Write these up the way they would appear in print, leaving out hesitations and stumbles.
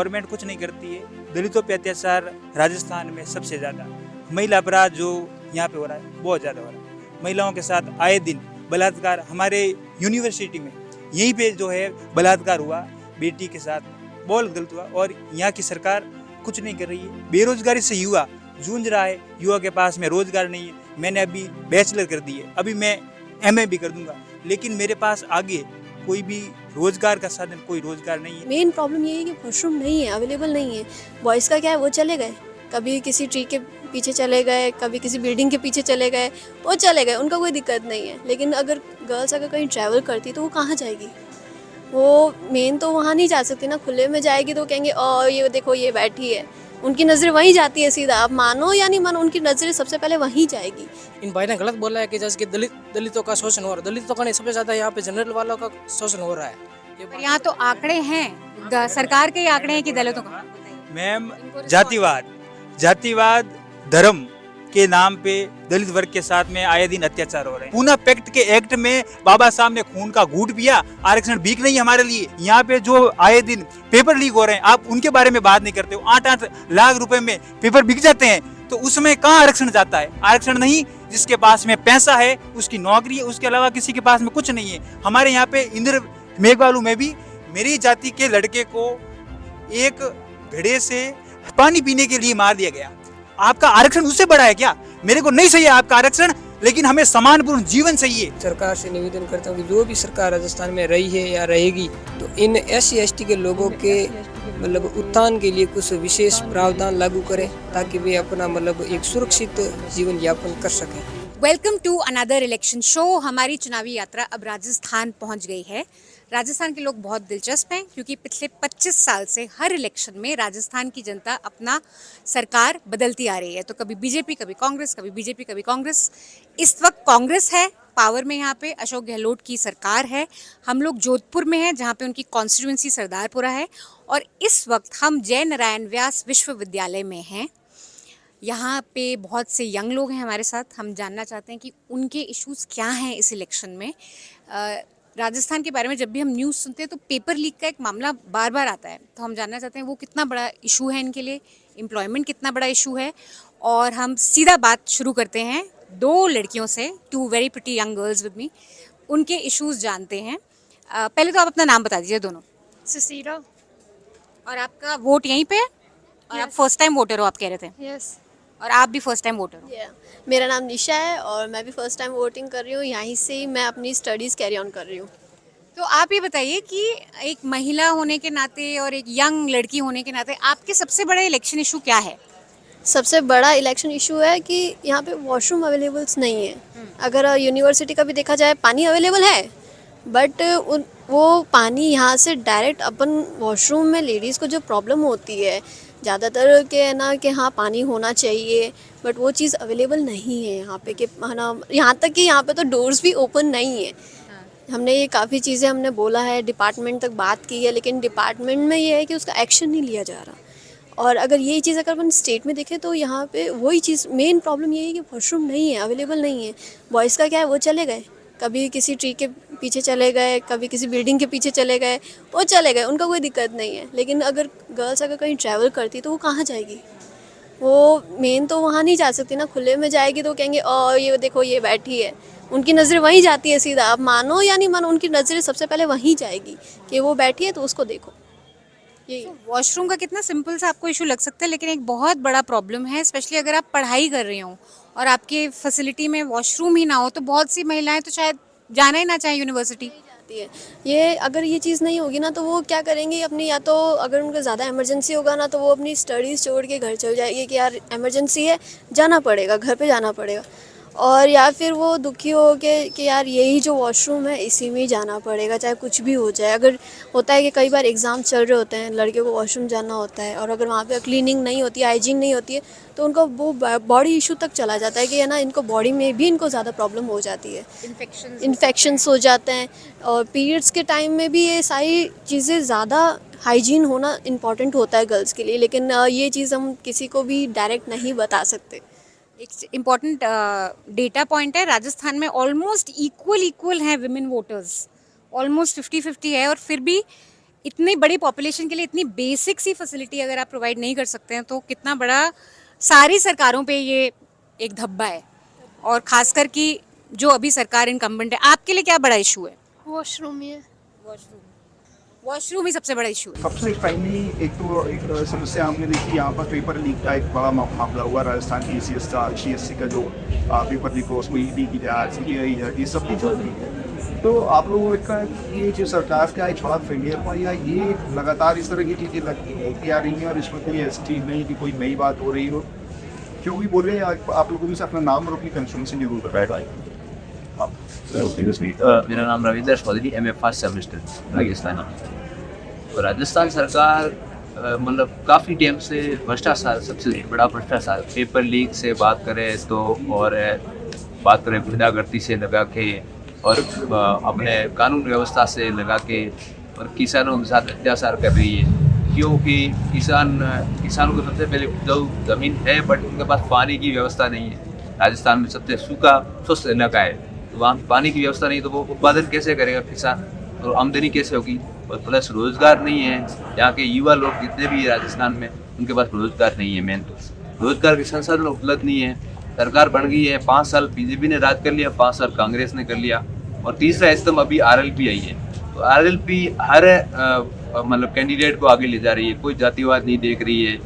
Government कुछ नहीं करती है। दलितों पे अत्याचार राजस्थान में सबसे ज़्यादा, महिला अपराध जो यहाँ पे हो रहा है बहुत ज़्यादा हो रहा है। महिलाओं के साथ आए दिन बलात्कार, हमारे यूनिवर्सिटी में यहीं पे जो है बलात्कार हुआ बेटी के साथ, बहुत गलत हुआ और यहाँ की सरकार कुछ नहीं कर रही है। बेरोजगारी से युवा जूझ रहा है, युवा के पास में रोजगार नहीं है। मैंने अभी बैचलर कर दी है, अभी मैं एमए भी कर दूंगा, लेकिन मेरे पास आगे कोई भी रोजगार का साधन, कोई रोजगार नहीं है। मेन प्रॉब्लम ये है कि वॉशरूम नहीं है, अवेलेबल नहीं है। बॉयज़ का क्या है, वो चले गए, कभी किसी ट्री के पीछे चले गए, कभी किसी बिल्डिंग के पीछे चले गए, वो चले गए, उनका कोई दिक्कत नहीं है। लेकिन अगर गर्ल्स अगर कहीं ट्रैवल करती तो वो कहाँ जाएगी? वो मेन तो वहाँ नहीं जा सकती ना, खुले में जाएगी तो कहेंगे ये देखो ये बैठी है, उनकी नज़रें वहीं जाती है सीधा। आप मानो या नहीं मानो, उनकी नज़रें सबसे पहले वहीं जाएगी। इन भाई ने गलत बोला है कि जैसे कि दलितों का शोषण हो रहा है। दलितों का नहीं, सबसे ज्यादा यहाँ पे जनरल वालों का शोषण हो रहा है। पर यहाँ तो आंकड़े हैं, सरकार के ही आंकड़े हैं कि दलितों का। मैम, जातिवाद धर्म के नाम पे दलित वर्ग के साथ में आए दिन अत्याचार हो रहे हैं। पूना पैक्ट के एक्ट में बाबा साहब ने खून का घूंट पिया, आरक्षण भीख नहीं हमारे लिए। यहाँ पे जो आए दिन पेपर लीक हो रहे हैं, आप उनके बारे में बात नहीं करते हो। 8-8 लाख रुपए में पेपर बिक जाते हैं, तो उसमें कहाँ आरक्षण जाता है? आरक्षण नहीं, जिसके पास में पैसा है, उसकी नौकरी है, उसके अलावा किसी के पास में कुछ नहीं है। हमारे यहाँ पे इंद्र मेघवालू में भी मेरी जाति के लड़के को एक घड़े से पानी पीने के लिए मार दिया गया। आपका आरक्षण उससे बड़ा है क्या? मेरे को नहीं चाहिए आपका आरक्षण, लेकिन हमें सम्मानपूर्ण जीवन चाहिए। सरकार से निवेदन करता हूँ कि जो भी सरकार राजस्थान में रही है या रहेगी, तो इन SC/ST के लोगों के मतलब उत्थान के लिए कुछ विशेष प्रावधान लागू करें, ताकि वे अपना मतलब एक सुरक्षित जीवन यापन कर सकें। Welcome to another election show. हमारी चुनावी यात्रा अब राजस्थान पहुंच गई है। राजस्थान के लोग बहुत दिलचस्प हैं, क्योंकि पिछले 25 साल से हर इलेक्शन में राजस्थान की जनता अपना सरकार बदलती आ रही है। तो कभी बीजेपी, कभी कांग्रेस, कभी बीजेपी, कभी कांग्रेस। इस वक्त कांग्रेस है पावर में, यहाँ पे अशोक गहलोत की सरकार है। हम लोग जोधपुर में हैं, जहाँ पे उनकी कॉन्स्टिट्यूंसी सरदारपुरा है, और इस वक्त हम जय नारायण व्यास विश्वविद्यालय में हैं। यहाँ पे बहुत से यंग लोग हैं हमारे साथ। हम जानना चाहते हैं कि उनके इश्यूज़ क्या हैं इस इलेक्शन में। राजस्थान के बारे में जब भी हम न्यूज़ सुनते हैं तो पेपर लीक का एक मामला बार बार आता है, तो हम जानना चाहते हैं वो कितना बड़ा इशू है इनके लिए, एम्प्लॉयमेंट कितना बड़ा इशू है। और हम सीधा बात शुरू करते हैं 2 लड़कियों से, 2 very pretty young girls with me. उनके इश्यूज़ जानते हैं। पहले तो आप अपना नाम बता दीजिए दोनों। सुसीरा। और आपका वोट यहीं पे है? और आप फर्स्ट टाइम वोटर हो, आप कह रहे थे, यस। और आप भी फर्स्ट टाइम वोटर हो। मेरा नाम निशा है और मैं भी फर्स्ट टाइम वोटिंग कर रही हूँ। यहीं से ही मैं अपनी स्टडीज़ कैरी ऑन कर रही हूँ। तो आप ये बताइए कि एक महिला होने के नाते और एक यंग लड़की होने के नाते आपके सबसे बड़ा इलेक्शन इशू क्या है? सबसे बड़ा इलेक्शन इशू है कि यहाँ पे वॉशरूम अवेलेबल्स नहीं है। अगर यूनिवर्सिटी का भी देखा जाए, पानी अवेलेबल है, बट वो पानी यहाँ से डायरेक्ट अपन वॉशरूम में लेडीज़ को जो प्रॉब्लम होती है ज़्यादातर के है ना, कि हाँ पानी होना चाहिए, बट वो चीज़ अवेलेबल नहीं है यहाँ पे, कि है ना, यहाँ तक कि यहाँ पे तो डोर्स भी ओपन नहीं है। हमने ये काफ़ी चीज़ें हमने बोला है, डिपार्टमेंट तक बात की है, लेकिन डिपार्टमेंट में ये है कि उसका एक्शन नहीं लिया जा रहा। और अगर यही चीज़ अगर अपन स्टेट में देखें तो यहाँ पे वही चीज़, मेन प्रॉब्लम ये है कि वॉशरूम नहीं है, अवेलेबल नहीं है। बॉयज़ का क्या है, वो चले गए, कभी किसी ट्री के पीछे चले गए, कभी किसी बिल्डिंग के पीछे चले गए, वो चले गए, उनका कोई दिक्कत नहीं है। लेकिन अगर गर्ल्स अगर कहीं ट्रैवल करती तो वो कहाँ जाएगी? वो मेन तो वहाँ नहीं जा सकती ना, खुले में जाएगी तो कहेंगे ये देखो ये बैठी है, उनकी नज़रें वहीं जाती है सीधा। आप मानो या नहीं मानो, उनकी नज़रें सबसे पहले वहीं जाएगी कि वो बैठी है तो उसको देखो। यही वॉशरूम का कितना सिंपल सा आपको इशू लग सकता है, लेकिन एक बहुत बड़ा प्रॉब्लम है, स्पेशली अगर आप पढ़ाई कर रही हो और आपके फैसिलिटी में वॉशरूम ही ना हो, तो बहुत सी महिलाएं तो शायद जाना ही ना चाहें यूनिवर्सिटी। जाती है। ये अगर ये चीज़ नहीं होगी ना तो वो क्या करेंगी अपनी, या तो अगर उनको ज़्यादा इमरजेंसी होगा ना तो वो अपनी स्टडीज़ छोड़ के घर चल जाएगी कि यार इमरजेंसी है, जाना पड़ेगा, घर पे जाना पड़ेगा। और या फिर वो दुखी हो के कि यार यही जो वॉशरूम है इसी में ही जाना पड़ेगा, चाहे कुछ भी हो जाए। अगर होता है कि कई बार एग्ज़ाम चल रहे होते हैं, लड़के को वॉशरूम जाना होता है, और अगर वहाँ पे क्लीनिंग नहीं होती है, हाइजीन नहीं होती है, तो उनको वो बॉडी इशू तक चला जाता है कि है ना, इनको बॉडी में भी इनको ज़्यादा प्रॉब्लम हो जाती है, इन्फेक्शंस हो जाते हैं। और पीरियड्स के टाइम में भी ये सारी चीज़ें ज़्यादा हाइजीन होना इम्पॉर्टेंट होता है गर्ल्स के लिए, लेकिन ये चीज़ हम किसी को भी डायरेक्ट नहीं बता सकते। एक इम्पॉर्टेंट डेटा पॉइंट है, राजस्थान में ऑलमोस्ट इक्वल हैं विमेन वोटर्स, ऑलमोस्ट 50-50 है, और फिर भी इतनी बड़ी पॉपुलेशन के लिए इतनी बेसिक सी फैसिलिटी अगर आप प्रोवाइड नहीं कर सकते हैं तो कितना बड़ा सारी सरकारों पे ये एक धब्बा है। और खासकर कि जो अभी सरकार इनकम्बेंट है, आपके लिए क्या बड़ा इशू है? वॉशरूम ही है। वॉशरूम ही सबसे बड़ा इशू है। सबसे पहली एक समस्या हमने देखी यहाँ पर पेपर लीक का एक बड़ा मामला हुआ राजस्थान की CSC का जो पेपर लीक हुआ उसमें ED की जांच CBI है, ये सब कुछ होती है। तो आप लोगों का ये जो सरकार का एक बड़ा फेलियर हुआ या ये लगातार इस तरह की चीज़ें लगती आ रही हैं और इसमें कोई ऐसी चीज़ नहीं कि कोई नई बात हो रही हो, क्यों भी बोले आप लोगों से अपना नाम और अपनी कंसल्टेंसी जरूर बताएं। मेरा नाम Ravinder Chaudhary, MA first semester Rajasthan. तो राजस्थान सरकार मतलब काफ़ी टाइम से भ्रष्टाचार, सबसे बड़ा भ्रष्टाचार, पेपर लीक से बात करें तो और बात करें गुंडागर्दी से लगा के और अपने कानून व्यवस्था से लगा के और किसानों के साथ अत्याचार कर रही है। क्योंकि किसानों को सबसे पहले जो ज़मीन है बट उनके पास पानी की व्यवस्था नहीं है। राजस्थान में सबसे सूखा शुष्क इलाका है, तो वहाँ पानी की व्यवस्था नहीं, तो वो उत्पादन कैसे करेगा किसान और आमदनी कैसे होगी? और प्लस रोज़गार नहीं है। यहाँ के युवा लोग जितने भी राजस्थान में उनके पास रोज़गार नहीं है। मेन तो रोज़गार के संसाधन उपलब्ध नहीं है। सरकार बन गई है, 5 साल BJP ने राज कर लिया, 5 साल कांग्रेस ने कर लिया और तीसरा स्तंभ अभी RLP आई है। तो RLP हर मतलब कैंडिडेट को आगे ले जा रही है, कोई जातिवाद नहीं देख रही है,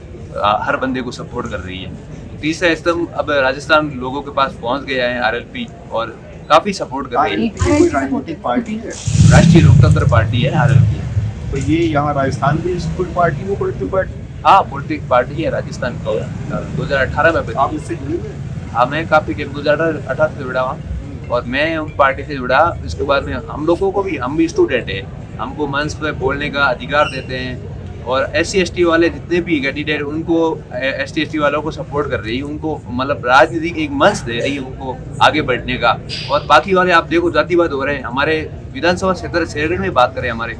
हर बंदे को सपोर्ट कर रही है। तीसरा स्तंभ अब राजस्थान लोगों के पास पहुंच गया है RLP और काफ़ी सपोर्ट कर रही है। कोई राजनीतिक पार्टी है, राष्ट्रीय लोकतंत्र पार्टी है RLP। तो ये यहाँ राजस्थान में कोई पार्टी वो पॉलिटिकल पार्टी हाँ, पॉलिटिकल पार्टी है राजस्थान को 2018 में बनी। आप इससे जुड़े हुए हैं? हाँ, मैं काफ़ी 2018 से जुड़ा हुआ और मैं उन पार्टी से जुड़ा। इसके बाद में हम लोगों को भी, हम भी स्टूडेंट हैं, हमको मंच पर बोलने का अधिकार देते हैं और SC/ST वाले जितने भी कैंडिडेट उनको ST/ST वालों को सपोर्ट कर रही है, उनको मतलब राजनीतिक एक मंच दे रही है उनको आगे बढ़ने का। और बाकी वाले आप देखो जातिवाद हो रहे हैं। हमारे विधानसभा क्षेत्र शेरगढ़ में बात करें, हमारे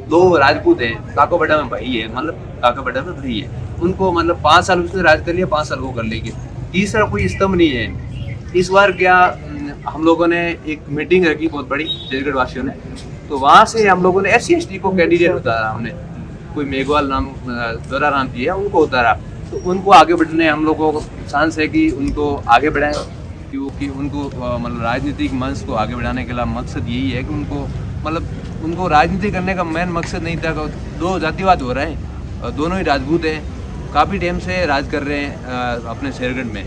2 राजपूत हैं, काकोबड़ा में भाई है, मतलब काकोबड़ा में भाई है, उनको मतलब 5 साल उसने राज कर लिया, 5 साल वो कर लेंगे। तीसरा कोई स्तंभ नहीं है। इस बार क्या हम लोगों ने एक मीटिंग रखी बहुत बड़ी शेरगढ़ वासियों ने, तो वहाँ से हम लोगों ने SC/ST को कैंडिडेट उतारा। हमने कोई मेघवाल नाम दोरा नाम दिया, उनको उतारा। तो उनको आगे बढ़ने हम लोगों को चांस है कि उनको आगे बढ़ाएं, क्योंकि उनको मतलब राजनीतिक मंच को आगे बढ़ाने के लिए मकसद यही है कि उनको राजनीति करने का मेन मकसद नहीं था। 2 जातिवाद हो रहे हैं, दोनों ही राजपूत हैं, काफ़ी टाइम से राज कर रहे हैं अपने शेरगढ़ में।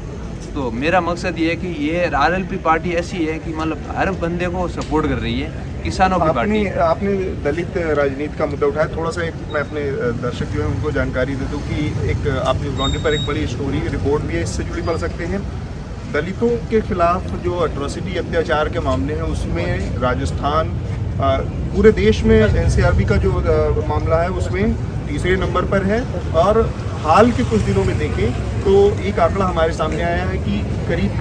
तो मेरा मकसद ये है कि ये RLP पार्टी ऐसी है कि मतलब हर बंदे को सपोर्ट कर रही है, किसानों की पार्टी। आपने दलित राजनीति का मुद्दा उठाया, थोड़ा सा मैं अपने दर्शक जो है उनको जानकारी दे दूं कि एक आपने ग्राउंड पर एक बड़ी स्टोरी रिपोर्ट भी है, इससे जुड़ी पढ़ सकते हैं। दलितों के खिलाफ जो अट्रॉसिटी अत्याचार के मामले हैं उसमें राजस्थान पूरे देश में NCRB का जो मामला है उसमें तीसरे नंबर पर है। और हाल के कुछ दिनों में देखें तो एक आंकड़ा हमारे सामने आया है कि करीब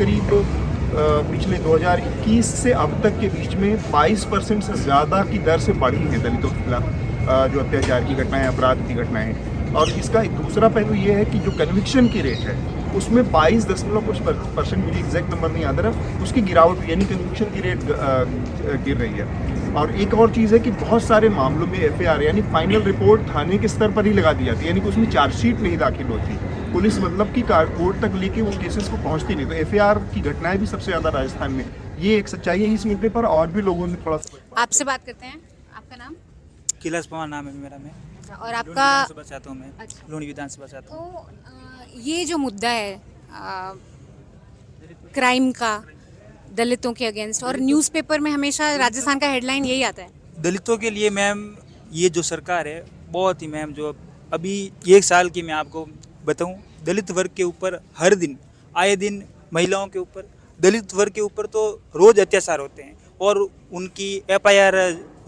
पिछले 2021 से अब तक के बीच में 22% से ज़्यादा की दर से बढ़ी है दलितों के खिलाफ जो अत्याचार की घटनाएं, अपराध की घटनाएं। और इसका एक दूसरा पहलू ये है कि जो कन्विक्शन की रेट है उसमें 22% मुझे एग्जैक्ट नंबर नहीं याद रहा, उसकी गिरावट हुई, यानी कन्विक्शन की रेट गिर रही है। और एक और चीज़ है कि बहुत सारे मामलों में FIR यानी फाइनल रिपोर्ट थाने के स्तर पर ही लगा दी जाती है, यानी कि उसमें चार्जशीट नहीं दाखिल होती, पुलिस मतलब कि कोर्ट तक लेके वो केसेस को पहुंचती नहीं। तो FIR की घटनाएं भी सबसे ज़्यादा राजस्थान में, ये एक सच्चाई है इस मुद्दे पर। और भी लोगों ने थोड़ा सा आपसे बात करते हैं। आपका नाम? किलास पवार नाम है मेरा। मैं और आपका? चाहता हूँ मैं। अच्छा। लूणी विधानसभा चाहता हूँ। तो ये जो मुद्दा है क्राइम का दलितों के अगेंस्ट, और न्यूज़पेपर में हमेशा राजस्थान का हेडलाइन यही आता है। दलितों के लिए मैम ये जो सरकार है बहुत ही मैम, जो अभी 1 साल की मैं आपको बताऊं, दलित वर्ग के ऊपर हर दिन आए दिन महिलाओं के ऊपर, दलित वर्ग के ऊपर तो रोज़ अत्याचार होते हैं और उनकी FIR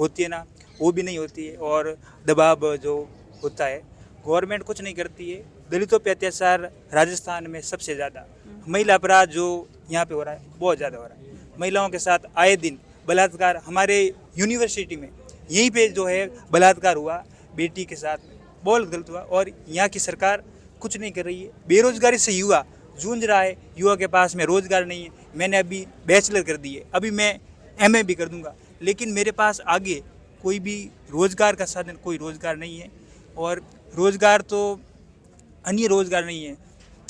होती है ना, वो भी नहीं होती है। और दबाव जो होता है, गवर्नमेंट कुछ नहीं करती है। दलितों पे अत्याचार राजस्थान में सबसे ज़्यादा, महिला अपराध जो यहाँ पे हो रहा है बहुत ज़्यादा हो रहा है। महिलाओं के साथ आए दिन बलात्कार, हमारे यूनिवर्सिटी में यहीं पे जो है बलात्कार हुआ, बेटी के साथ बहुत गलत हुआ और यहाँ की सरकार कुछ नहीं कर रही है। बेरोजगारी से युवा जूझ रहा है, युवा के पास में रोजगार नहीं है। मैंने अभी बैचलर कर दी है, अभी मैं MA भी कर दूंगा, लेकिन मेरे पास आगे कोई भी रोजगार का साधन कोई रोजगार नहीं है। और रोजगार तो अन्य रोजगार नहीं है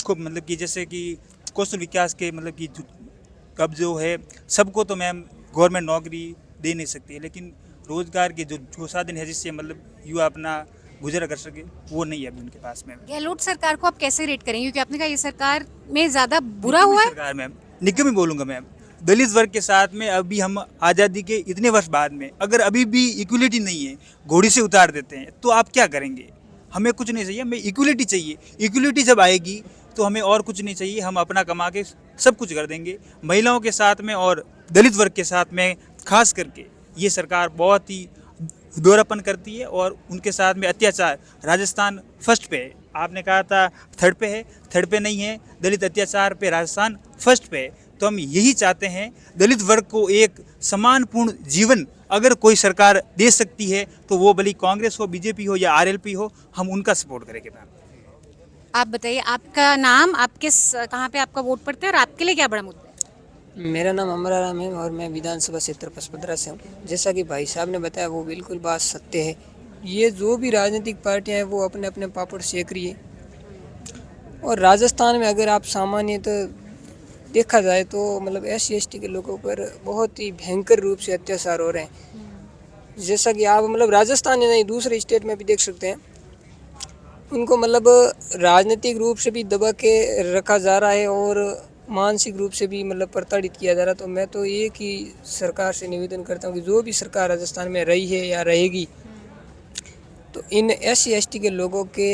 को मतलब कि जैसे कि कौशल विकास के मतलब कि कब जो है सबको तो मैम गवर्नमेंट नौकरी दे नहीं सकती है, लेकिन रोजगार के जो साधन है जिससे मतलब युवा अपना गुजरा कर सके वो नहीं है अभी उनके पास में। गहलोत सरकार को आप कैसे रेट करेंगे, क्योंकि आपने कहा ये सरकार में ज्यादा बुरा हुआ है। सरकार मैम निकम ही बोलूंगा मैम, दलित वर्ग के साथ में अभी हम आज़ादी के इतने वर्ष बाद में अगर अभी भी इक्वलिटी नहीं है, घोड़ी से उतार देते हैं तो आप क्या करेंगे। हमें कुछ नहीं चाहिए, हमें इक्वलिटी चाहिए। इक्वलिटी जब आएगी तो हमें और कुछ नहीं चाहिए, हम अपना कमा के सब कुछ कर देंगे। महिलाओं के साथ में और दलित वर्ग के साथ में खास करके ये सरकार बहुत ही दोहरापन करती है और उनके साथ में अत्याचार। राजस्थान फर्स्ट पे है, आपने कहा था थर्ड पे है, थर्ड पे नहीं है। दलित अत्याचार पे राजस्थान फर्स्ट पे है। तो हम यही चाहते हैं दलित वर्ग को एक सम्मानपूर्ण जीवन अगर कोई सरकार दे सकती है तो वो भली कांग्रेस हो, बीजेपी हो या आरएलपी हो, हम उनका सपोर्ट करेंगे मैम। आप बताइए आपका नाम, आप किस कहाँ पे आपका वोट पड़ता है और आपके लिए क्या बड़ा मुद्दा है? मेरा नाम अमरा राम है और मैं विधानसभा क्षेत्र पचपदरा से हूँ। जैसा कि भाई साहब ने बताया वो बिल्कुल बात सत्य है। ये जो भी राजनीतिक पार्टियां हैं वो अपने अपने पापड़ सेक रही है। और राजस्थान में अगर आप सामान्य तो देखा जाए तो मतलब SC/ST के लोगों पर बहुत ही भयंकर रूप से अत्याचार हो रहे हैं। जैसा कि आप मतलब राजस्थान ही नहीं दूसरे स्टेट में भी देख सकते हैं, उनको मतलब राजनीतिक रूप से भी दबा के रखा जा रहा है और मानसिक रूप से भी मतलब प्रताड़ित किया जा रहा। तो मैं तो एक ही सरकार से निवेदन करता हूँ कि जो भी सरकार राजस्थान में रही है या रहेगी तो इन SC/ST के लोगों के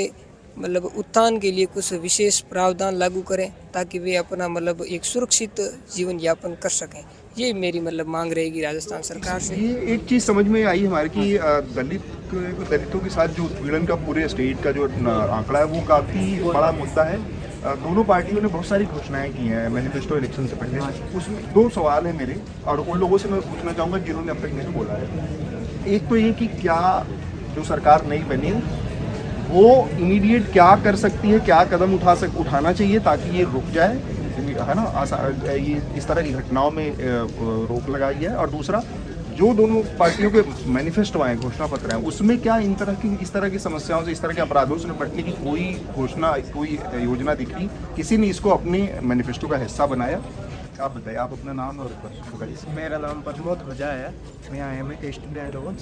मतलब उत्थान के लिए कुछ विशेष प्रावधान लागू करें ताकि वे अपना मतलब एक सुरक्षित जीवन यापन कर सकें। ये मेरी मतलब मांग रहेगी राजस्थान सरकार से। ये एक चीज़ समझ में आई हमारे कि दलितों के साथ जो उत्पीड़न का पूरे स्टेट का जो आंकड़ा है वो काफ़ी बड़ा मुद्दा है। दोनों पार्टियों ने बहुत सारी घोषणाएं की हैं मैनिफेस्टो इलेक्शन से पहले। उसमें दो सवाल हैं मेरे और उन लोगों से मैं पूछना चाहूँगा जिन्होंने अब तक नहीं बोला है। एक तो ये कि क्या जो सरकार नई बनी वो इमीडिएट क्या कर सकती है, क्या कदम उठाना चाहिए ताकि ये रुक जाए, है ना, ये इस तरह की घटनाओं में रोक लगाई है। और दूसरा जो दोनों पार्टियों के मैनिफेस्टो आए, घोषणा पत्र हैं, उसमें क्या इस तरह की समस्याओं से, इस तरह के अपराधों से निपटने की कोई घोषणा, कोई योजना दिखी? किसी ने इसको अपने मैनिफेस्टो का हिस्सा बनाया? आप बताइए, आप अपना नाम और बताइए। मेरा नाम प्रमोद भजा है, मैं IMA का स्टूडेंट हूँ।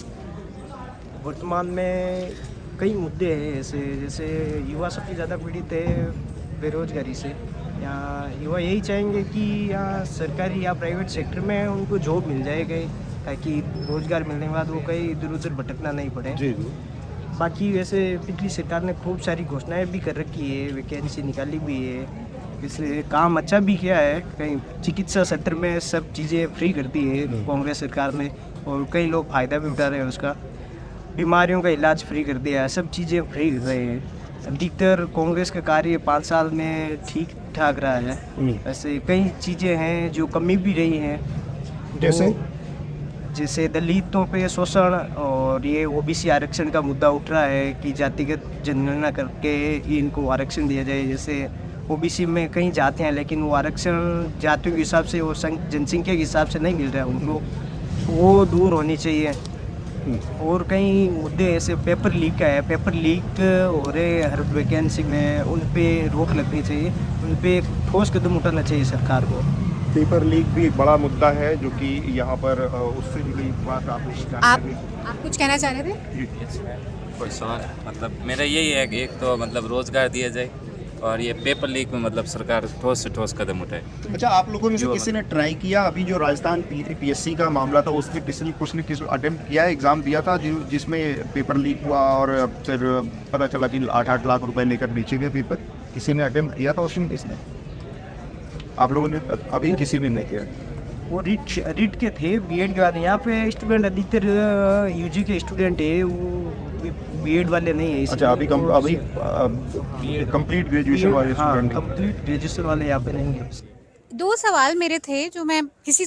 वर्तमान में कई मुद्दे हैं ऐसे, जैसे युवा सबसे ज़्यादा पीड़ित है बेरोजगारी से। यहाँ युवा यही चाहेंगे कि यहाँ सरकारी या प्राइवेट सेक्टर में उनको जॉब मिल जाए कहीं, ताकि रोज़गार मिलने के बाद वो कहीं इधर उधर भटकना नहीं पड़े। जी। बाकी वैसे पिछली सरकार ने खूब सारी घोषणाएं भी कर रखी है, वैकेंसी निकाली भी है, इसलिए काम अच्छा भी किया है। कहीं चिकित्सा क्षेत्र में सब चीज़ें फ्री करती है कांग्रेस सरकार ने और कई लोग फ़ायदा भी उठा रहे हैं उसका। बीमारियों का इलाज फ्री कर दिया है, सब चीज़ें फ्री कर रहे हैं। अधिकतर कांग्रेस का कार्य 5 साल में ठीक ठाक रहा है। ऐसे कई चीज़ें हैं जो कमी भी रही हैं, जैसे दलितों पे शोषण और ये OBC आरक्षण का मुद्दा उठ रहा है कि जातिगत जनगणना करके इनको आरक्षण दिया जाए। जैसे OBC में कई जातियाँ हैं लेकिन वो आरक्षण जातियों के हिसाब से और जनसंख्या के हिसाब से नहीं मिल रहा है उनको, वो दूर होनी चाहिए। और कई मुद्दे ऐसे पेपर लीक का है, पेपर लीक हो रहे हर वैकेंसी में, उन पे रोक लगनी चाहिए, उन पे ठोस कदम उठाना चाहिए सरकार को। पेपर लीक भी एक बड़ा मुद्दा है जो कि यहाँ पर उससे जुड़ी बात आप कुछ कहना चाह रहे थे? कोई सवाल मतलब मेरा यही है कि एक तो मतलब रोजगार दिया जाए और ये पेपर लीक में मतलब सरकार ठोस से ठोस कदम उठाए। अच्छा, आप लोगों में से किसी ने ट्राई किया अभी जो राजस्थान PSC का मामला था उसमें कुछ ने अटेम्प्ट किया, एग्जाम दिया था जिसमें पेपर लीक हुआ और फिर पता चला कि 8-8 लाख रुपए लेकर बेचे गए पेपर? किसी ने अटेम्प्ट किया था उसमें? किसने? आप लोगों ने? अभी किसी ने नहीं किया। वो रिट के थे BEd के बाद। यहाँ पे स्टूडेंट अधिकतर UG के स्टूडेंट है, वो BEd वाले नहीं है। अच्छा, अभी कंप्लीट ग्रेजुएशन वाले स्टूडेंट? कंप्लीट ग्रेजुएशन वाले यहाँ पे नहीं है। 2 सवाल मेरे थे जो मैं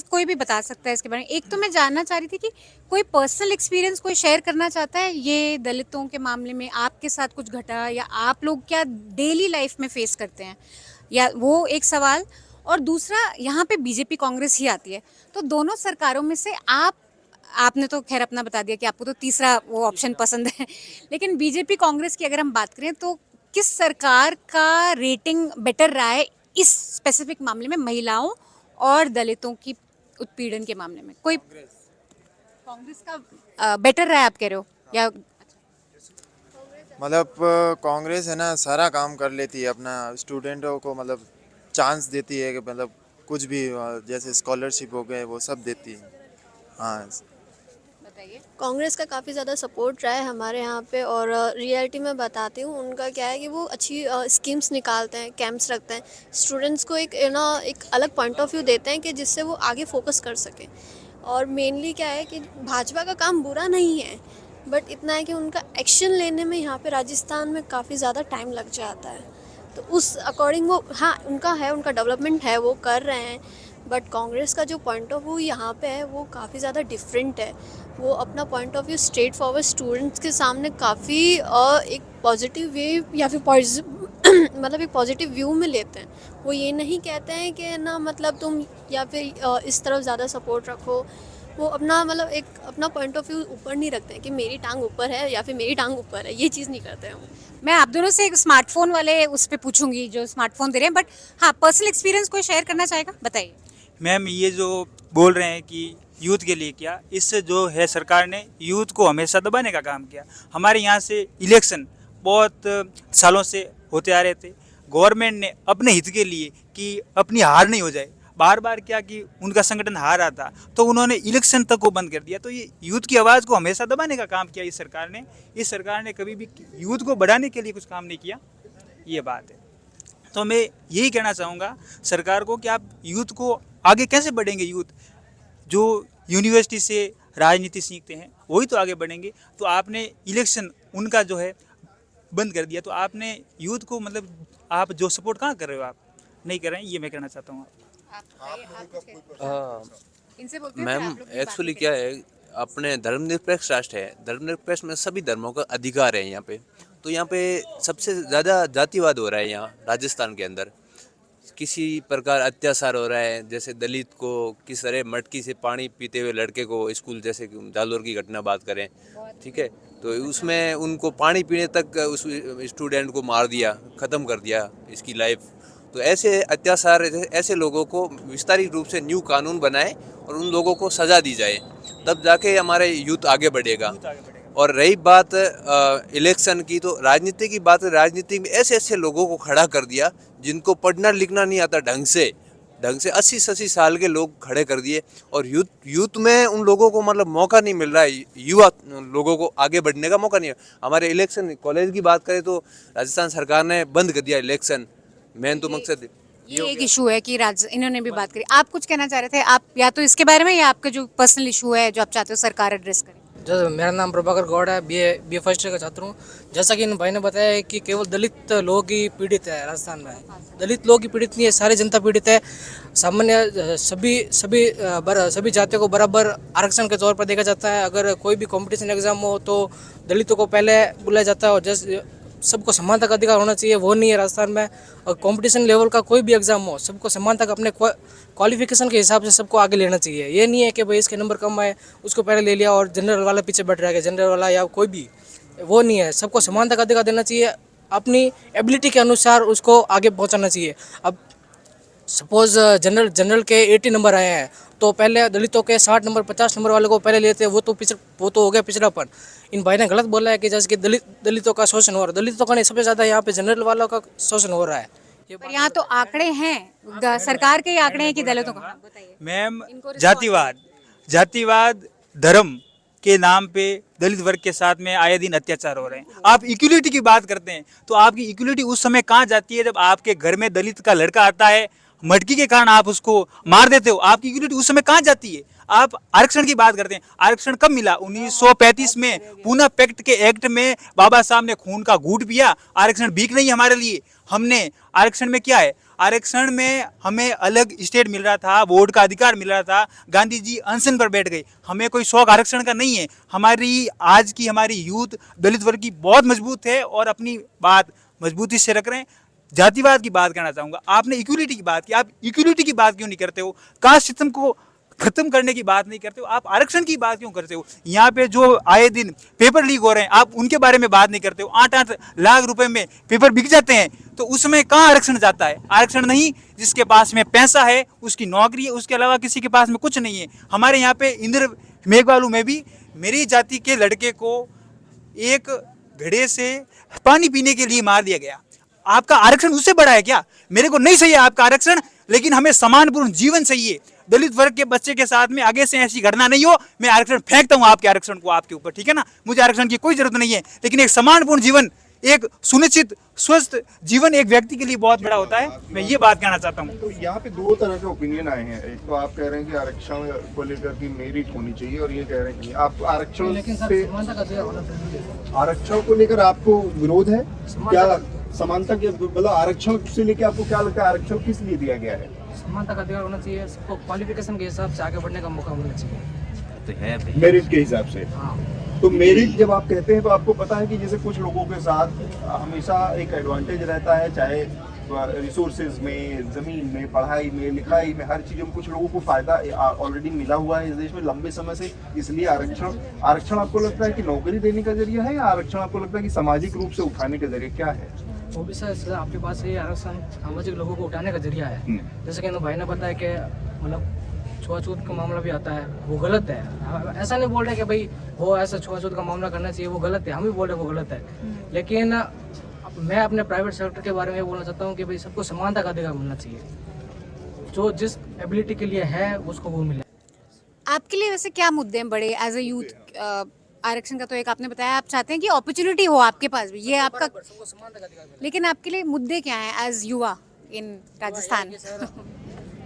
कोई भी बता सकता है इसके बारे में। एक तो मैं जानना चाह रही थी कि कोई पर्सनल एक्सपीरियंस कोई शेयर करना चाहता है ये दलितों के मामले में, आपके साथ कुछ घटा या आप लोग क्या डेली लाइफ में फेस करते हैं, या वो एक सवाल। और दूसरा, यहाँ पे BJP कांग्रेस ही आती है, तो दोनों सरकारों में से आप आपने तो खैर अपना बता दिया कि आपको तो तीसरा वो ऑप्शन पसंद है, लेकिन बीजेपी कांग्रेस की अगर हम बात करें तो किस सरकार का रेटिंग बेटर रहा है इस स्पेसिफिक मामले में, महिलाओं और दलितों की उत्पीड़न के मामले में? कोई कांग्रेस का बेटर रहा है आप कह रहे हो, या मतलब कांग्रेस है ना सारा काम कर लेती है, अपना स्टूडेंटों को मतलब चांस देती है कि मतलब कुछ भी जैसे स्कॉलरशिप हो गए वो सब देती है। हाँ, बताइए। कांग्रेस का काफ़ी ज़्यादा सपोर्ट रहा है हमारे यहाँ पे, और रियलिटी में बताती हूँ उनका क्या है कि वो अच्छी स्कीम्स निकालते हैं, कैंप्स रखते हैं, स्टूडेंट्स को एक एक अलग पॉइंट ऑफ व्यू देते हैं कि जिससे वो आगे फोकस कर सकें। और मेनली क्या है कि भाजपा का काम बुरा नहीं है, बट इतना है कि उनका एक्शन लेने में यहाँ पे राजस्थान में काफ़ी ज़्यादा टाइम लग जाता है। तो उस अकॉर्डिंग वो, हाँ उनका है, उनका डेवलपमेंट है, वो कर रहे हैं, बट कांग्रेस का जो पॉइंट ऑफ व्यू यहाँ पे है वो काफ़ी ज़्यादा डिफरेंट है। वो अपना point of view straight forward students के सामने काफ़ी एक पॉजिटिव वे या फिर मतलब एक पॉजिटिव व्यू में लेते हैं। वो ये नहीं कहते हैं कि ना मतलब तुम या फिर इस तरफ ज़्यादा सपोर्ट रखो। वो अपना मतलब एक अपना पॉइंट ऑफ व्यू ऊपर नहीं रखते हैं कि मेरी टांग ऊपर है या फिर मेरी टांग ऊपर है, ये चीज़ नहीं करते हैं वो। मैं आप दोनों से एक स्मार्टफोन वाले उस पर पूछूंगी जो स्मार्टफोन दे रहे हैं, बट हाँ पर्सनल एक्सपीरियंस कोई शेयर करना चाहेगा? बताइए। मैम ये जो बोल रहे हैं कि यूथ के लिए किया, इससे जो है सरकार ने यूथ को हमेशा दबाने का काम किया। हमारे यहाँ से इलेक्शन बहुत सालों से होते आ रहे थे, गवर्नमेंट ने अपने हित के लिए कि अपनी हार नहीं हो जाए, बार बार क्या कि उनका संगठन हार रहा था तो उन्होंने इलेक्शन तक को बंद कर दिया। तो ये यूथ की आवाज़ को हमेशा दबाने का काम किया इस सरकार ने। इस सरकार ने कभी भी यूथ को बढ़ाने के लिए कुछ काम नहीं किया, ये बात है। तो मैं यही कहना चाहूँगा सरकार को कि आप यूथ को आगे कैसे बढ़ेंगे। यूथ जो यूनिवर्सिटी से राजनीति सीखते हैं वही तो आगे बढ़ेंगे। तो आपने इलेक्शन उनका जो है बंद कर दिया, तो आपने यूथ को मतलब आप जो सपोर्ट कहाँ कर रहे हो, आप नहीं कर रहे हैं, ये मैं कहना चाहता हूँ। इनसे बोलते हैं, फिर मैम आप लोग भी बात एक्चुअली करें। क्या है, अपने धर्मनिरपेक्ष राष्ट्र है, धर्मनिरपेक्ष में सभी धर्मों का अधिकार है यहाँ पे। तो यहाँ पे सबसे ज़्यादा जातिवाद हो रहा है यहाँ राजस्थान के अंदर। किसी प्रकार अत्याचार हो रहा है, जैसे दलित को किस तरह मटकी से पानी पीते हुए लड़के को स्कूल, जैसे कि जालोर की घटना बात करें, ठीक है, तो उसमें उनको पानी पीने तक उस स्टूडेंट को मार दिया, ख़त्म कर दिया इसकी लाइफ। तो ऐसे अत्याचार, ऐसे लोगों को विस्तारित रूप से न्यू कानून बनाए और उन लोगों को सज़ा दी जाए, तब जाके हमारे यूथ आगे बढ़ेगा। और रही बात इलेक्शन की, तो राजनीति की बात, राजनीति में ऐसे ऐसे लोगों को खड़ा कर दिया जिनको पढ़ना लिखना नहीं आता ढंग से 80 साल के लोग खड़े कर दिए। और यूथ में उन लोगों को मतलब मौका नहीं मिल रहा है, युवा लोगों को आगे बढ़ने का मौका नहीं है। हमारे इलेक्शन कॉलेज की बात करें तो राजस्थान सरकार ने बंद कर दिया इलेक्शन। मेन तो मकसद ये एक इशू है कि इन्होंने भी बात करी। आप कुछ कहना चाह रहे थे, आप या तो इसके बारे में या आपका जो पर्सनल इशू है जो आप चाहते हो सरकार एड्रेस करे? जैसे मेरा नाम प्रभाकर गौड़ है, बीए फर्स्ट ईयर का छात्र हूँ। जैसा कि इन भाई ने बताया है कि केवल दलित लोग ही पीड़ित है राजस्थान में। दलित लोग ही पीड़ित नहीं है, सारी जनता पीड़ित है। सामान्य सभी जातियों को बराबर आरक्षण के तौर पर देखा जाता है। अगर कोई भी कंपटीशन एग्जाम हो तो दलितों को पहले बुलाया जाता है, और जैसे सबको समानता का अधिकार होना चाहिए, वो नहीं है राजस्थान में। और कंपटीशन लेवल का कोई भी एग्जाम हो, सबको समानता का अपने क्वालिफिकेशन के हिसाब से सबको आगे लेना चाहिए। ये नहीं है कि भाई इसके नंबर कम आए उसको पहले ले लिया और जनरल वाला पीछे बैठ रहा है, जनरल वाला या कोई भी, वो नहीं है। सबको समानता का अधिकार देना चाहिए, अपनी एबिलिटी के अनुसार उसको आगे पहुंचाना चाहिए। अब सपोज जनरल के 80 नंबर आए हैं तो पहले दलितों के 60 नंबर 50 नंबर वाले को पहले लेते हैं, वो तो हो गया पिछड़ापन। इन भाई ने गलत बोला है कि जैसे कि दलितों का शोषण हो रहा है। दलितों का नहीं, सबसे ज़्यादा यहाँ पे जनरल वालों का शोषण हो रहा है। पर यहाँ तो आंकड़े हैं, सरकार के ही आंकड़े हैं कि दलितों का। बताइए मैम, जातिवाद धर्म के नाम पे दलित वर्ग के साथ में आए दिन अत्याचार हो रहे हैं। आप इक्वलिटी की बात करते हैं तो आपकी इक्वलिटी उस समय कहाँ जाती है जब आपके घर में दलित का लड़का आता है, मटकी के कारण आप उसको मार देते हो। आपकी इक्वलिटी उस समय कहाँ जाती है। आप आरक्षण की बात करते हैं, आरक्षण कब मिला? 1935 में पूना पैक्ट के एक्ट में बाबा साहब ने खून का घूंट पिया। आरक्षण भीख नहीं हमारे लिए। हमने आरक्षण में क्या है, आरक्षण में हमें अलग स्टेट मिल रहा था, वोट का अधिकार मिल रहा था। गांधी जी अनशन पर बैठ गए। हमें कोई शौक आरक्षण का नहीं है। हमारी यूथ दलित वर्ग की बहुत मजबूत है और अपनी बात मजबूती से रख रहे हैं। जातिवाद की बात करना चाहूँगा, आपने इक्वलिटी की बात की, आप इक्वलिटी की बात क्यों नहीं करते हो? कास्ट सिस्टम को खत्म करने की बात नहीं करते हो, आप आरक्षण की बात क्यों करते हो? यहाँ पे जो आए दिन पेपर लीक हो रहे हैं, आप उनके बारे में बात नहीं करते हो। 8-8 लाख रुपए में पेपर बिक जाते हैं, तो उसमें कहाँ आरक्षण जाता है? आरक्षण नहीं, जिसके पास में पैसा है, उसकी नौकरी है, उसके अलावा किसी के पास में कुछ नहीं है। हमारे यहाँ पे इंद्र मेघवालू में भी मेरी जाति के लड़के को एक घड़े से पानी पीने के लिए मार दिया गया। आपका आरक्षण उससे बड़ा है क्या? मेरे को नहीं चाहिए आपका आरक्षण, लेकिन हमें सम्मानपूर्ण जीवन चाहिए। दलित वर्ग के बच्चे के साथ में आगे से ऐसी घटना नहीं हो। मैं आरक्षण फेंकता हूँ आपके आरक्षण को आपके ऊपर, ठीक है ना? मुझे आरक्षण की कोई जरूरत नहीं है, लेकिन एक सम्मानपूर्ण जीवन, एक सुनिश्चित स्वस्थ जीवन एक व्यक्ति के लिए बहुत बड़ा होता है। मैं ये बात कहना चाहता हूँ। तो यहाँ पे दो तरह के ओपिनियन आए हैं। एक तो आप कह रहे हैं कि आरक्षण को लेकर की मेरिट होनी चाहिए, और ये कह रहे हैं कि आप आरक्षण से आरक्षण को लेकर आपको विरोध है क्या? समानता के मतलब आरक्षण से लेकर आपको क्या लगता है आरक्षण किस लिए दिया गया है? समानता का अधिकार होना चाहिए, सबको क्वालिफिकेशन के हिसाब से आगे बढ़ने का मौका मिलना चाहिए। तो है मेरिट के हिसाब से। तो मेरिट जब आप कहते हैं तो आपको पता है कि जैसे कुछ लोगों के साथ हमेशा एक एडवांटेज रहता है, चाहे रिसोर्सेज में, जमीन में, पढ़ाई में, लिखाई में, हर चीज़ों में कुछ लोगों को फायदा ऑलरेडी मिला हुआ है इस देश में लंबे समय से। इसलिए आरक्षण आपको लगता है कि नौकरी देने का जरिया है, या आरक्षण आपको लगता है कि सामाजिक रूप से उठाने का जरिया क्या है? वो भी सर आपके पास ये आरक्षण सामाजिक लोगों को उठाने का जरिया है। जैसे कि भाई ने बताया कि मतलब छुआछूत का मामला भी आता है, वो गलत है। ऐसा नहीं बोल रहे कि भाई वो ऐसा छुआछूत का मामला करना चाहिए, वो गलत है। हम भी बोल रहे हैं वो गलत है, लेकिन मैं अपने प्राइवेट सेक्टर के बारे में बोलना चाहता हूँ कि भाई सबको समानता का अधिकार मिलना चाहिए। जो जिस एबिलिटी के लिए है उसको वो मिले। आपके लिए वैसे क्या मुद्दे हैं बड़े एज अ यूथ? आरक्षण का तो एक आपने बताया, आप चाहते हैं कि अपॉर्चुनिटी हो आपके पास भी, ये आपका, लेकिन आपके लिए मुद्दे क्या हैं एज युवा इन राजस्थान?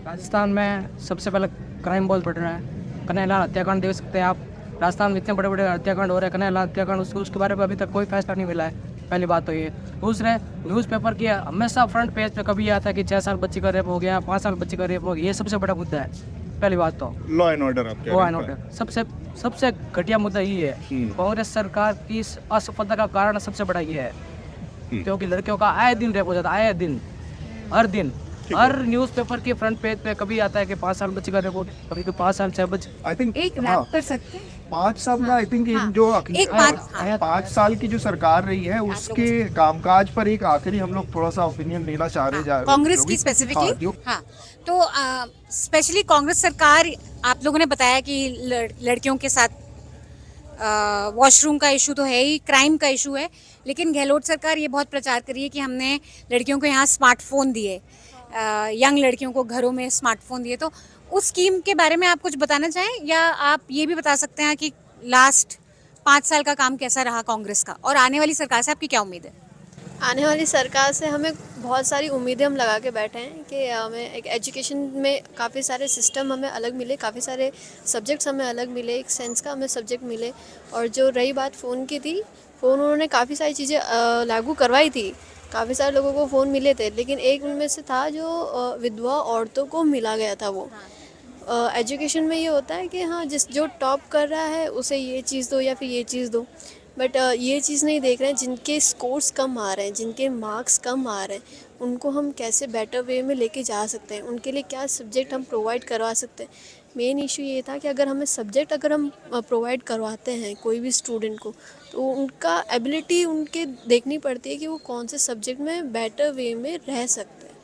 राजस्थान में सबसे पहले क्राइम बहुत बढ़ रहा है। कन्हैयालाल हत्याकांड देख सकते हैं आप, राजस्थान में इतने बड़े बड़े हत्याकांड हो रहे हैं। कन्हैयालाल हत्याकांड उसके बारे में अभी तक कोई फैसला नहीं मिला है। पहली बात तो ये। दूसरे, न्यूज़पेपर की हमेशा फ्रंट पेज पे कभी आता है कि 6 साल बच्ची का रेप हो गया, 5 साल बच्ची का रेप हो गया। ये सबसे बड़ा मुद्दा है। पहली बात तो लॉ एंड ऑर्डर, आप लॉ एंड ऑर्डर सबसे घटिया मुद्दा ये है। कांग्रेस सरकार की असफलता का कारण सबसे बड़ा ये है, क्योंकि लड़कियों का आए दिन रेप हो जाता है, आए दिन, हर दिन, हर न्यूज़पेपर के फ्रंट पेज पे कभी आता है कि 5 साल बच्चे का रेप, कभी 5 साल 6 बच्चे। आई थिंक एक रैप कर सकते हैं 5 साल का, आई थिंक जो 5 साल की जो सरकार रही है उसके कामकाज पर एक आखिरी हम लोग थोड़ा सा ओपिनियन लेना चाह रहे हैं कांग्रेस की स्पेसिफिकली। हाँ, तो स्पेशली कांग्रेस सरकार, आप लोगों ने बताया कि लड़कियों के साथ वॉशरूम का इशू तो है ही, क्राइम का इशू है, लेकिन गहलोत सरकार ये बहुत प्रचार करी है कि हमने लड़कियों को यहाँ स्मार्टफोन दिए, यंग लड़कियों को घरों में स्मार्टफोन दिए। तो उस स्कीम के बारे में आप कुछ बताना चाहें, या आप ये भी बता सकते हैं कि लास्ट 5 साल का काम कैसा रहा कांग्रेस का, और आने वाली सरकार से आपकी क्या उम्मीद है? आने वाली सरकार से हमें बहुत सारी उम्मीदें हम लगा के बैठे हैं कि हमें एक एजुकेशन में काफ़ी सारे सिस्टम हमें अलग मिले, काफ़ी सारे सब्जेक्ट्स हमें अलग मिले, एक साइंस का हमें सब्जेक्ट मिले। और जो रही बात फ़ोन की थी, फ़ोन उन्होंने काफ़ी सारी चीज़ें लागू करवाई थी, काफ़ी सारे लोगों को फ़ोन मिले थे, लेकिन एक उनमें से था जो विधवा औरतों को मिला गया था। वो एजुकेशन में ये होता है कि हाँ, जो टॉप कर रहा है उसे ये चीज़ दो या फिर ये चीज़ दो, बट ये चीज़ नहीं देख रहे हैं जिनके स्कोर्स कम आ रहे हैं, जिनके मार्क्स कम आ रहे हैं, उनको हम कैसे बेटर वे में लेके जा सकते हैं, उनके लिए क्या सब्जेक्ट हम प्रोवाइड करवा सकते हैं। मेन इशू ये था कि अगर हमें सब्जेक्ट अगर हम प्रोवाइड करवाते हैं कोई भी स्टूडेंट को, तो उनका एबिलिटी उनके देखनी पड़ती है कि वो कौन से सब्जेक्ट में बेटर वे में रह सकते हैं।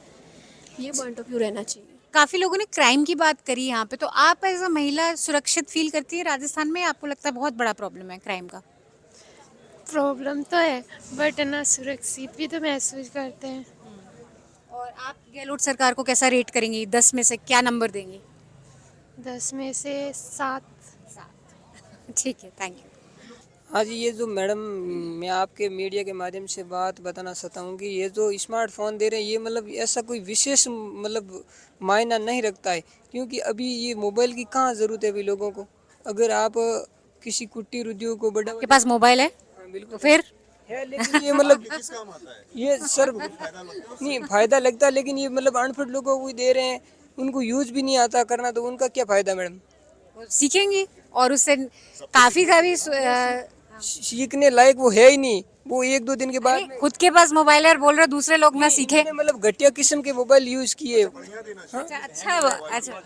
ये पॉइंट ऑफ व्यू रहना चाहिए। काफ़ी लोगों ने क्राइम की बात करी यहाँ पे, तो आप एज अ महिला सुरक्षित फील करती है राजस्थान में? आपको लगता है बहुत बड़ा प्रॉब्लम है क्राइम का? प्रॉब्लम तो है, बट ना सुरक्षित भी तो महसूस करते हैं। और आप गहलोत सरकार को कैसा रेट करेंगी? 10 में से क्या नंबर देंगी? 10 में से 7। ठीक है, थैंक यू। हाँ जी, ये जो मैडम, मैं आपके मीडिया के माध्यम से बात बताना चाहता हूँ कि ये जो स्मार्टफोन दे रहे हैं, ये मतलब ऐसा कोई विशेष मतलब मायना नहीं रखता है, क्योंकि अभी ये मोबाइल की कहाँ ज़रूरत है अभी लोगों को। अगर आप किसी कुटीर उद्योग को बढ़ा, आपके पास मोबाइल है? बिल्कुल तो फिर है, लेकिन ये मतलब ये सर नहीं फ़ायदा लगता है, लेकिन ये मतलब अनफिट लोगों को दे रहे हैं, उनको यूज भी नहीं आता करना, तो उनका क्या फ़ायदा मैडम? वो सीखेंगे, और उससे काफ़ी सीखने लायक वो है ही नहीं। वो 1-2 दिन के बाद खुद के पास मोबाइल है और बोल रहे दूसरे लोग ना सीखे। मतलब घटिया किस्म के मोबाइल यूज किए। अच्छा,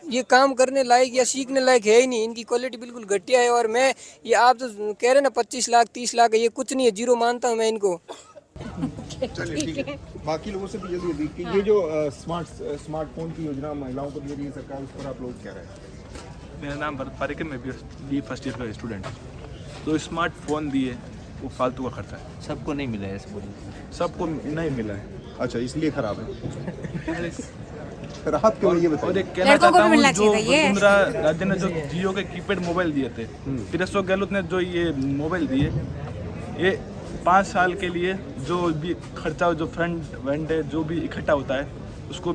ये काम करने लायक या सीखने लायक है ही नहीं, इनकी क्वालिटी बिल्कुल घटिया है। और मैं ये आप तो कह रहे ना 25 लाख 30 लाख है, ये कुछ नहीं है, जीरो मानता हूँ मैं इनको। चलिए ठीक है, बाकी लोगों से भी जल्दी कि ये जो स्मार्टफोन की योजना महिलाओं को दे रही है सरकार, उस पर आप लोग क्या रहे? मेरा नाम भरत पारेकर, मैं बी फर्स्ट ईयर का स्टूडेंट हूँ। तो स्मार्टफोन दिए वो फालतू का खर्चा है, सबको नहीं मिला है, ऐसे बोलिए। सबको नहीं मिला है। अच्छा, इसलिए खराब है। राहत क्यों, ये और बताइए। एक कहना लड़कों को चाहता भी हूँ, मिलना जो चाहिए ये। वसुंधरा राजे ने जो जियो के कीपैड मोबाइल दिए थे, फिर अशोक गहलोत ने जो ये मोबाइल दिए, ये 5 साल के लिए जो भी खर्चा, जो फंड वंड है, जो भी इकट्ठा होता है, उसको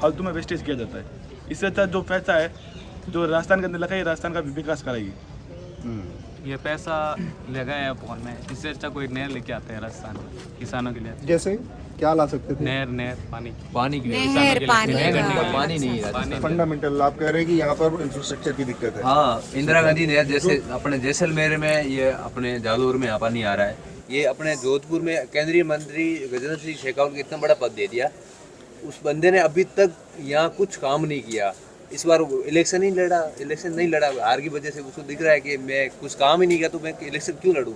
फालतू में वेस्टेज किया जाता है। इससे अच्छा जो पैसा है जो राजस्थान के अंदर लगा, ये राजस्थान का विकास कराएगी। ये पैसा लगाए हैं फोन में, इससे अच्छा कोई नहर लेके आते हैं राजस्थान किसानों के लिए। जैसे क्या ला सकते थे? नहर पानी नहर पानी का पानी नहीं है। फंडामेंटल आप कह रहे हैं कि यहाँ पर इंफ्रास्ट्रक्चर की दिक्कत है। हाँ, इंदिरा गांधी नहर जैसे अपने जैसलमेर में, ये अपने जालौर में यहाँ पानी आ रहा है। ये अपने जोधपुर में केंद्रीय मंत्री गजेंद्र सिंह शेखावत को इतना बड़ा पद दे दिया, उस बंदे ने अभी तक यहाँ कुछ काम नहीं किया। इस बार इलेक्शन नहीं लड़ा, हार की वजह से उसको दिख रहा है कि मैं कुछ काम ही नहीं किया तो मैं इलेक्शन क्यों लड़ूं।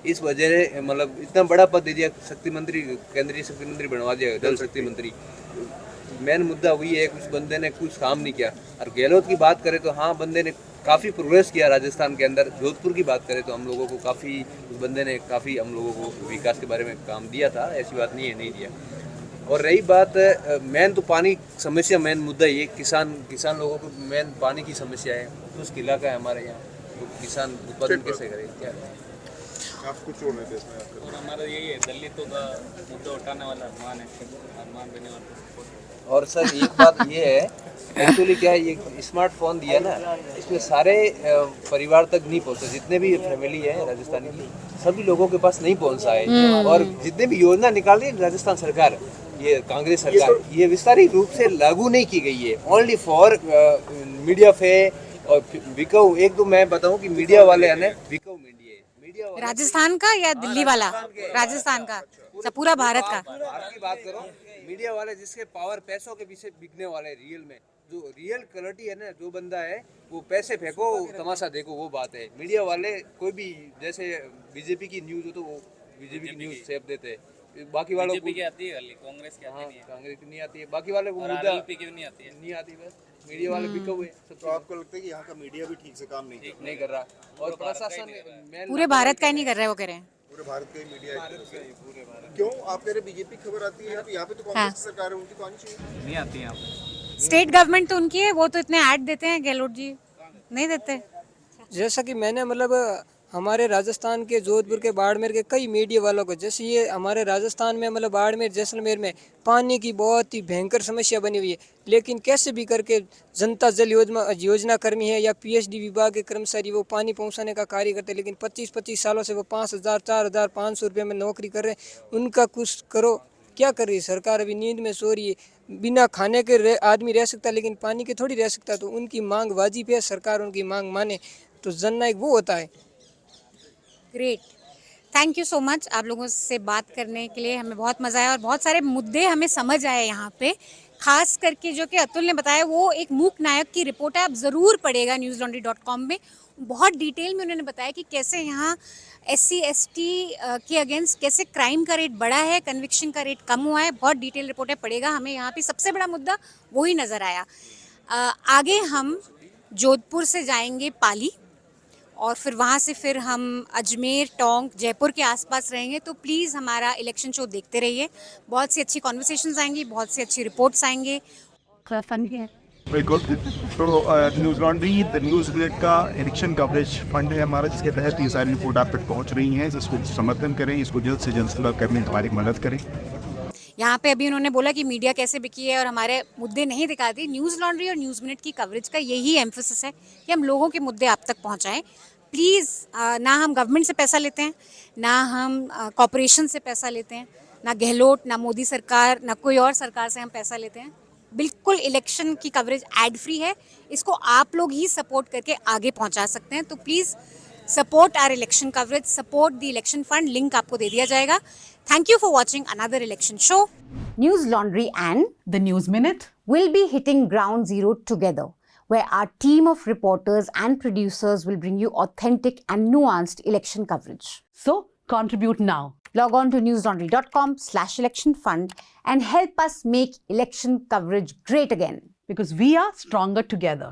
इस वजह से मतलब इतना बड़ा पद दे दिया, शक्ति मंत्री, केंद्रीय शक्ति मंत्री बनवा दिया, जल शक्ति मंत्री। मेन मुद्दा वही है कि उस बंदे ने कुछ काम नहीं किया। और गहलोत की बात करें तो हाँ, बंदे ने काफ़ी प्रोग्रेस किया राजस्थान के अंदर। जोधपुर की बात करें तो हम लोगों को काफ़ी, उस बंदे ने काफ़ी हम लोगों को विकास के बारे में काम दिया था, ऐसी बात नहीं है नहीं दिया। और रही बात मेन तो पानी समस्या, मेन मुद्दा ये किसान लोगों को मेन पानी की समस्या है। शुष्क इलाका है हमारे यहाँ, तो किसान उत्पादन कैसे करें, क्या आप कुछ और नहीं थे इसमें? और हमारा यही है, दलितों का मुद्दा उठाने वाला अरमान देने वाला। और सर एक बात ये है, एक्चुअली क्या है, ये स्मार्टफोन दिया ना, इसमें सारे परिवार तक नहीं पहुंचा। जितने भी फैमिली है राजस्थानी की, सभी लोगों के पास नहीं पहुंचा है। और जितने भी योजना निकाल रही है राजस्थान सरकार, ये कांग्रेस सरकार, ये विस्तारित रूप से लागू नहीं की गई है। ओनली फॉर मीडिया फे और बिकाऊ। एक तो मैं बताऊं कि मीडिया वाले है ना, बिकाऊ मीडिया राजस्थान का या दिल्ली वाला? राजस्थान का, पूरा भारत का। भारत की बात करो, मीडिया वाले जिसके पावर पैसों के पीछे बिकने वाले, रियल में जो रियल क्वालिटी है ना, जो बंदा है वो पैसे फेंको तमाशा देखो, वो बात है। मीडिया वाले कोई भी, जैसे बीजेपी की न्यूज हो तो वो बीजेपी की न्यूज सेफ देते हैं, बाकी वालों को आती है, कांग्रेस की आती नहीं है, कांग्रेस की नहीं आती है, बाकी वाले को मुद्दा नहीं आती। बस मीडिया वाले बिका हुए। तो आपको लगता है कि यहाँ का मीडिया भी ठीक से काम नहीं कर रहा, और प्रशासन पूरे भारत का ही नहीं कर रहे, वो कह रहे हैं पूरे भारत का ही मीडिया क्यों? आप कह रहे बीजेपी खबर आती है यहाँ पे, तो कांग्रेस की सरकार है, उनकी तो आनी चाहिए। नहीं आती है यहाँ पे। स्टेट गवर्नमेंट तो उनकी है, वो तो इतने ऐड देते हैं गहलोत जी, नहीं देते। जैसा कि मैंने मतलब हमारे राजस्थान के जोधपुर के बाड़मेर के कई मीडिया वालों को, जैसे ये हमारे राजस्थान में मतलब बाड़मेर जैसलमेर में पानी की बहुत ही भयंकर समस्या बनी हुई है, लेकिन कैसे भी करके जनता जल योजना कर्मी है या पीएचडी विभाग के कर्मचारी, वो पानी पहुंचाने का कार्य करते हैं, लेकिन 25-25 सालों से वो 5,000 4,500 रुपये में नौकरी कर रहे हैं। उनका कुछ करो। क्या कर रही है सरकार? अभी नींद में सो रही है। बिना खाने के आदमी रह सकता, लेकिन पानी के थोड़ी रह सकता। तो उनकी मांग वाजिब है, सरकार उनकी मांग माने तो जननायक वो होता है। Great, thank you so much. आप लोगों से बात करने के लिए हमें बहुत मज़ा आया और बहुत सारे मुद्दे हमें समझ आए यहाँ पे, खास करके जो कि अतुल ने बताया, वो एक मूक नायक की रिपोर्ट है, आप ज़रूर पढ़ेगा newslaundry.com में। बहुत डिटेल में उन्होंने बताया कि कैसे यहाँ SC ST के अगेंस्ट कैसे क्राइम का रेट बढ़ा है, कन्विक्शन का रेट कम हुआ है। बहुत डिटेल रिपोर्ट है, पढ़ेगा। हमें यहाँ पे सबसे बड़ा मुद्दा वही नज़र आया। आगे हम जोधपुर से जाएंगे पाली, और फिर वहाँ से फिर हम अजमेर, टोंक, जयपुर के आसपास रहेंगे। तो प्लीज़ हमारा इलेक्शन शो देखते रहिए, बहुत सी अच्छी कॉन्वर्सेशंस आएंगी, बहुत सी अच्छी रिपोर्ट्स आएंगे। फन भी है। बिल्कुल। तो news laundry, the news minute का इलेक्शन कवरेज फंड है हमारा, जिसके तहत ये सारी रिपोर्ट आप तक पहुँच रही हैं। इसको समर्थन करें, इसको जल्द से जल्द सुलभ करने में हमारी मदद करें। यहाँ पे अभी उन्होंने बोला कि मीडिया कैसे बिकी है और हमारे मुद्दे नहीं दिखाती। न्यूज़ लॉन्ड्री और न्यूज़ मिनट की कवरेज का यही एम्फेसिस है कि हम लोगों के मुद्दे आप तक पहुँचाएँ। प्लीज़, ना हम गवर्नमेंट से पैसा लेते हैं, ना हम कॉरपोरेशन से पैसा लेते हैं, ना गहलोत, ना मोदी सरकार, ना कोई और सरकार से हम पैसा लेते हैं। बिल्कुल इलेक्शन की कवरेज एड फ्री है, इसको आप लोग ही सपोर्ट करके आगे पहुंचा सकते हैं। तो please support our election coverage, support the election fund, link आपको दे दिया जाएगा। Thank you for watching another election show. News Laundry and The News Minute. we'll be hitting ground zero together, where our team of reporters and producers will bring you authentic and nuanced election coverage. So, contribute now. Log on to newslaundry.com/election fund and help us make election coverage great again. Because we are stronger together.